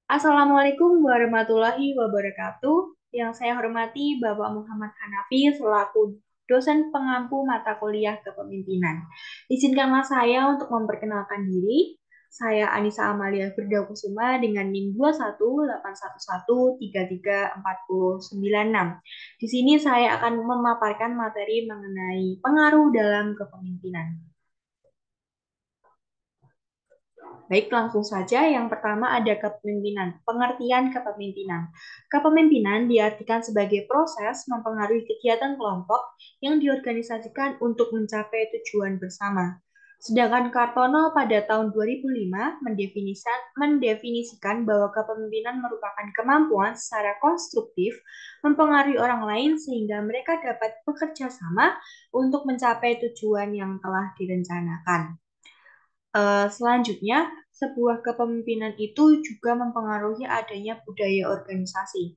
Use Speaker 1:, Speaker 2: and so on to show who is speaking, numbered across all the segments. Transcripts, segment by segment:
Speaker 1: Assalamualaikum warahmatullahi wabarakatuh. Yang saya hormati Bapak Muhammad Hanafi selaku dosen pengampu mata kuliah kepemimpinan. Izinkanlah saya untuk memperkenalkan diri. Saya Anissa Amalia Firdausuma dengan NIM 21811334096. Di sini saya akan memaparkan materi mengenai pengaruh dalam kepemimpinan. Baik, langsung saja. Yang pertama ada kepemimpinan. Pengertian kepemimpinan. Kepemimpinan diartikan sebagai proses mempengaruhi kegiatan kelompok yang diorganisasikan untuk mencapai tujuan bersama. Sedangkan Kartono pada tahun 2005 mendefinisikan bahwa kepemimpinan merupakan kemampuan secara konstruktif mempengaruhi orang lain sehingga mereka dapat bekerja sama untuk mencapai tujuan yang telah direncanakan. Selanjutnya, sebuah kepemimpinan itu juga mempengaruhi adanya budaya organisasi.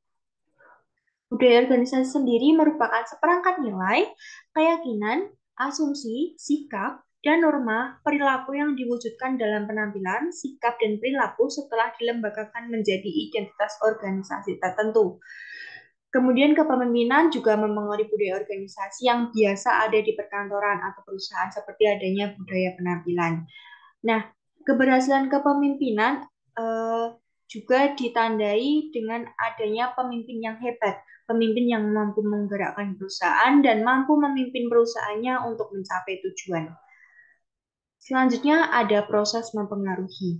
Speaker 1: Budaya organisasi sendiri merupakan seperangkat nilai, keyakinan, asumsi, sikap, dan norma perilaku yang diwujudkan dalam penampilan, sikap, dan perilaku setelah dilembagakan menjadi identitas organisasi tertentu. Kemudian kepemimpinan juga mempengaruhi budaya organisasi yang biasa ada di perkantoran atau perusahaan seperti adanya budaya penampilan. Nah, keberhasilan kepemimpinan eh, juga ditandai dengan adanya pemimpin yang hebat, pemimpin yang mampu menggerakkan perusahaan dan mampu memimpin perusahaannya untuk mencapai tujuan. Selanjutnya ada proses mempengaruhi.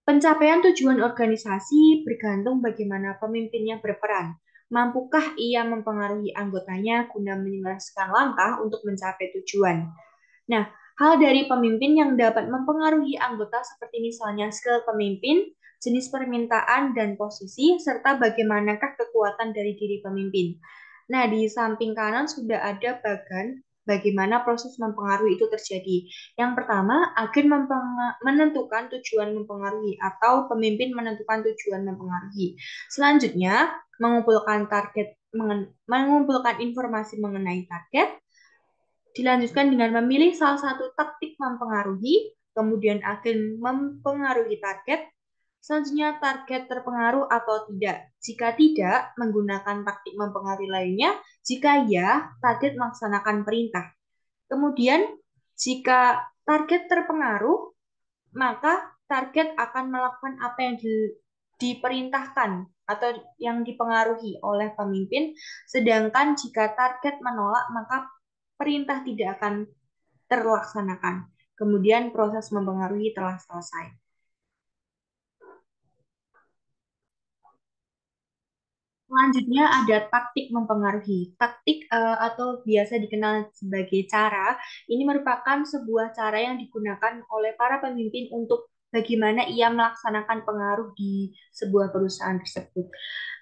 Speaker 1: Pencapaian tujuan organisasi bergantung bagaimana pemimpinnya berperan. Mampukah ia mempengaruhi anggotanya guna menyelesaikan langkah untuk mencapai tujuan? Nah, hal dari pemimpin yang dapat mempengaruhi anggota seperti misalnya skill pemimpin, jenis permintaan dan posisi, serta bagaimanakah kekuatan dari diri pemimpin. Nah, di samping kanan sudah ada bagan bagaimana proses mempengaruhi itu terjadi. Yang pertama, agen menentukan tujuan mempengaruhi atau pemimpin menentukan tujuan mempengaruhi. Selanjutnya, mengumpulkan informasi mengenai target, dilanjutkan dengan memilih salah satu taktik mempengaruhi, kemudian agen mempengaruhi target, selanjutnya target terpengaruh atau tidak. Jika tidak, menggunakan taktik mempengaruhi lainnya, jika ya, target melaksanakan perintah. Kemudian, jika target terpengaruh, maka target akan melakukan apa yang diperintahkan atau yang dipengaruhi oleh pemimpin, sedangkan jika target menolak, maka perintah tidak akan terlaksanakan. Kemudian proses mempengaruhi telah selesai. Selanjutnya ada taktik mempengaruhi. Taktik atau biasa dikenal sebagai cara, ini merupakan sebuah cara yang digunakan oleh para pemimpin untuk bagaimana ia melaksanakan pengaruh di sebuah perusahaan tersebut.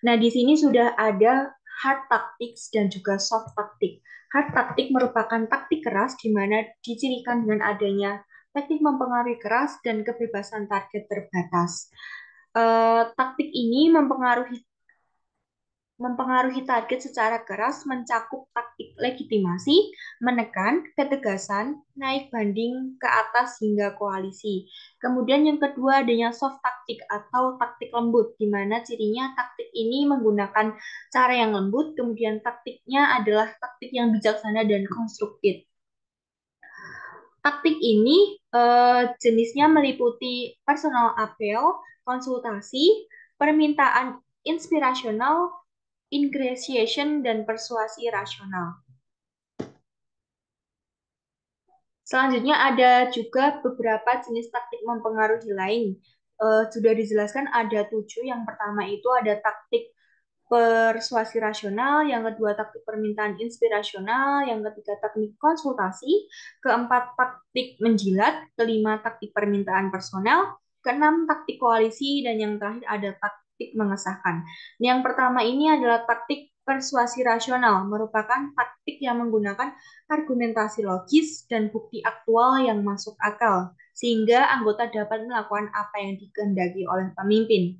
Speaker 1: Nah, di sini sudah ada hard tactics dan juga soft tactic. Hard tactic merupakan taktik keras di mana dicirikan dengan adanya teknik mempengaruhi keras dan kebebasan target terbatas. Taktik ini mempengaruhi target secara keras mencakup taktik legitimasi, menekan, ketegasan, naik banding ke atas hingga koalisi. Kemudian yang kedua adanya soft taktik atau taktik lembut, di mana cirinya taktik ini menggunakan cara yang lembut, kemudian taktiknya adalah taktik yang bijaksana dan konstruktif. Taktik ini jenisnya meliputi personal appeal, konsultasi, permintaan inspirasional, ingratiation, dan persuasi rasional. Selanjutnya ada juga beberapa jenis taktik mempengaruhi lain. Sudah dijelaskan ada 7. Yang pertama itu ada taktik persuasi rasional, yang kedua taktik permintaan inspirasional, yang ketiga taktik konsultasi, keempat taktik menjilat, kelima taktik permintaan personel, keenam taktik koalisi, dan yang terakhir ada taktik mengesahkan. Yang pertama ini adalah taktik persuasi rasional, merupakan taktik yang menggunakan argumentasi logis dan bukti aktual yang masuk akal, sehingga anggota dapat melakukan apa yang dikehendaki oleh pemimpin.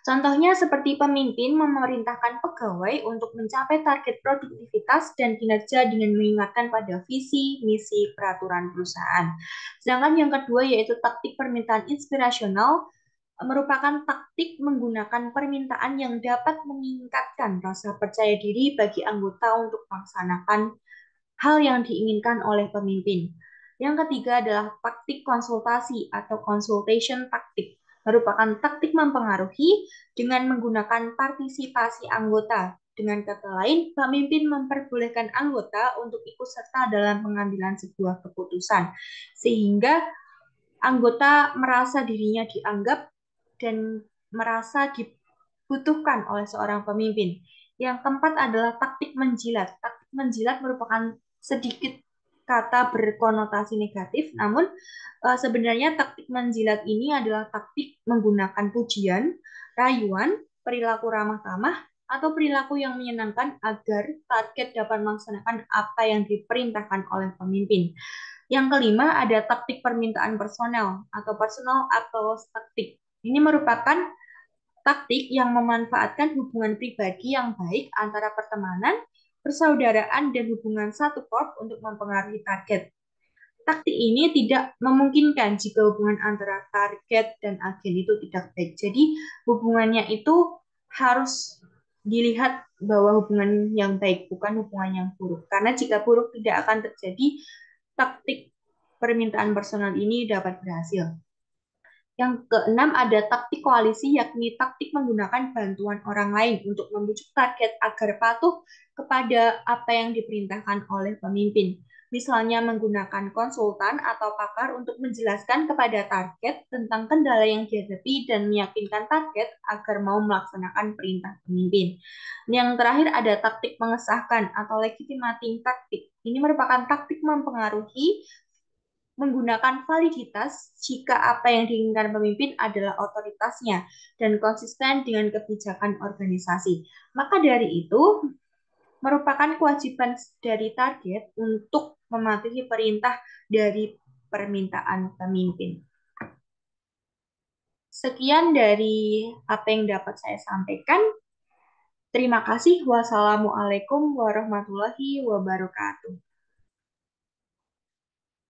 Speaker 1: Contohnya seperti pemimpin memerintahkan pegawai untuk mencapai target produktivitas dan kinerja dengan mengingatkan pada visi, misi, peraturan perusahaan. Sedangkan yang kedua yaitu taktik permintaan inspirasional, merupakan taktik menggunakan permintaan yang dapat meningkatkan rasa percaya diri bagi anggota untuk melaksanakan hal yang diinginkan oleh pemimpin. Yang ketiga adalah taktik konsultasi atau consultation taktik, merupakan taktik mempengaruhi dengan menggunakan partisipasi anggota. Dengan kata lain, pemimpin memperbolehkan anggota untuk ikut serta dalam pengambilan sebuah keputusan, sehingga anggota merasa dirinya dianggap dan merasa dibutuhkan oleh seorang pemimpin. Yang keempat adalah taktik menjilat. Taktik menjilat merupakan sedikit kata berkonotasi negatif, namun sebenarnya taktik menjilat ini adalah taktik menggunakan pujian, rayuan, perilaku ramah tamah, atau perilaku yang menyenangkan agar target dapat melaksanakan apa yang diperintahkan oleh pemimpin. Yang kelima ada taktik permintaan personel atau personal applause taktik. Ini merupakan taktik yang memanfaatkan hubungan pribadi yang baik antara pertemanan, persaudaraan, dan hubungan satu korp untuk mempengaruhi target. Taktik ini tidak memungkinkan jika hubungan antara target dan agen itu tidak baik. Jadi hubungannya itu harus dilihat bahwa hubungan yang baik, bukan hubungan yang buruk. Karena jika buruk tidak akan terjadi taktik permintaan personal ini dapat berhasil. Yang keenam ada taktik koalisi, yakni taktik menggunakan bantuan orang lain untuk membujuk target agar patuh kepada apa yang diperintahkan oleh pemimpin. Misalnya menggunakan konsultan atau pakar untuk menjelaskan kepada target tentang kendala yang dihadapi dan meyakinkan target agar mau melaksanakan perintah pemimpin. Yang terakhir ada taktik mengesahkan atau legitimating taktik. Ini merupakan taktik mempengaruhi menggunakan validitas jika apa yang diinginkan pemimpin adalah otoritasnya dan konsisten dengan kebijakan organisasi. Maka dari itu, merupakan kewajiban dari target untuk mematuhi perintah dari permintaan pemimpin. Sekian dari apa yang dapat saya sampaikan. Terima kasih. Wassalamualaikum warahmatullahi wabarakatuh.